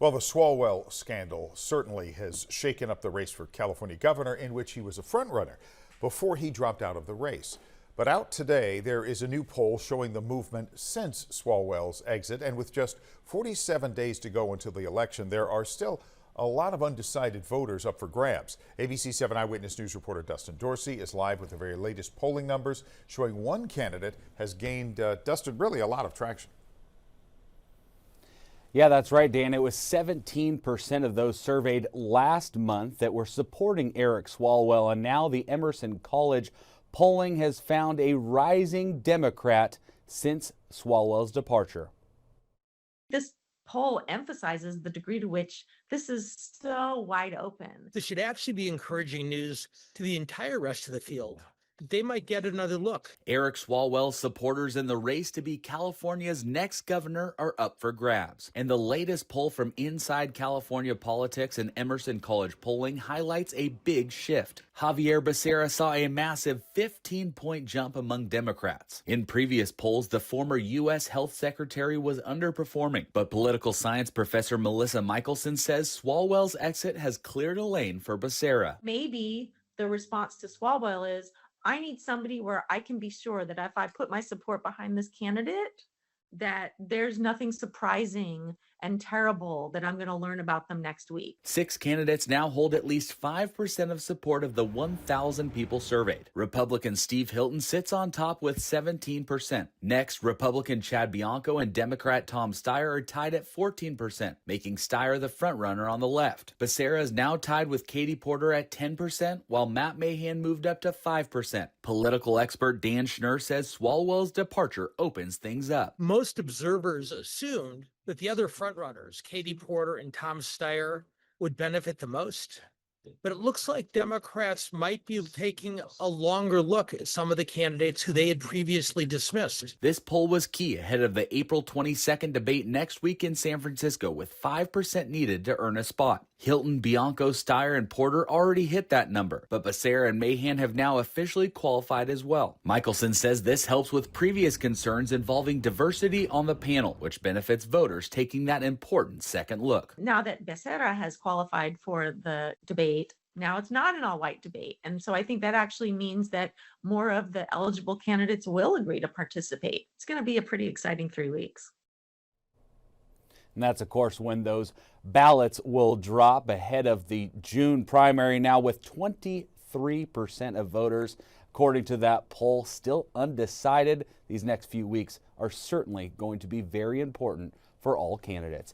Well, the Swalwell scandal certainly has shaken up the race for California governor, in which he was a frontrunner before he dropped out of the race. But out today, there is a new poll showing the movement since Swalwell's exit. And with just 47 days to go until the election, there are still a lot of undecided voters up for grabs. ABC 7 Eyewitness News reporter Dustin Dorsey is live with the very latest polling numbers showing one candidate has gained, Dustin, really a lot of traction. Yeah, that's right, Dan. It was 17% of those surveyed last month that were supporting Eric Swalwell, and now the Emerson College polling has found a rising Democrat since Swalwell's departure. This poll emphasizes the degree to which this is so wide open. This should actually be encouraging news to the entire rest of the field. They might get another look. Eric Swalwell's supporters in the race to be California's next governor are up for grabs. And the latest poll from Inside California Politics and Emerson College polling highlights a big shift. Xavier Becerra saw a massive 15-point jump among Democrats. In previous polls, the former U.S. Health Secretary was underperforming, but political science professor Melissa Michelson says Swalwell's exit has cleared a lane for Becerra. Maybe the response to Swalwell is, I need somebody where I can be sure that if I put my support behind this candidate, that there's nothing surprising and terrible that I'm going to learn about them next week. 6 candidates now hold at least 5% of support of the 1,000 people surveyed. Republican Steve Hilton sits on top with 17%. Next, Republican Chad Bianco and Democrat Tom Steyer are tied at 14%, making Steyer the frontrunner on the left. Becerra is now tied with Katie Porter at 10%, while Matt Mahan moved up to 5%. Political expert Dan Schnur says Swalwell's departure opens things up. Most observers assumed that the other frontrunners, Katie Porter and Tom Steyer, would benefit the most. But it looks like Democrats might be taking a longer look at some of the candidates who they had previously dismissed. This poll was key ahead of the April 22nd debate next week in San Francisco, with 5% needed to earn a spot. Hilton, Bianco, Steyer, and Porter already hit that number, but Becerra and Mahan have now officially qualified as well. Michelson says this helps with previous concerns involving diversity on the panel, which benefits voters taking that important second look. Now that Becerra has qualified for the debate, now it's not an all-white debate. And so I think that actually means that more of the eligible candidates will agree to participate. It's going to be a pretty exciting 3 weeks. And that's, of course, when those ballots will drop ahead of the June primary. Now, with 23% of voters, according to that poll, still undecided, these next few weeks are certainly going to be very important for all candidates.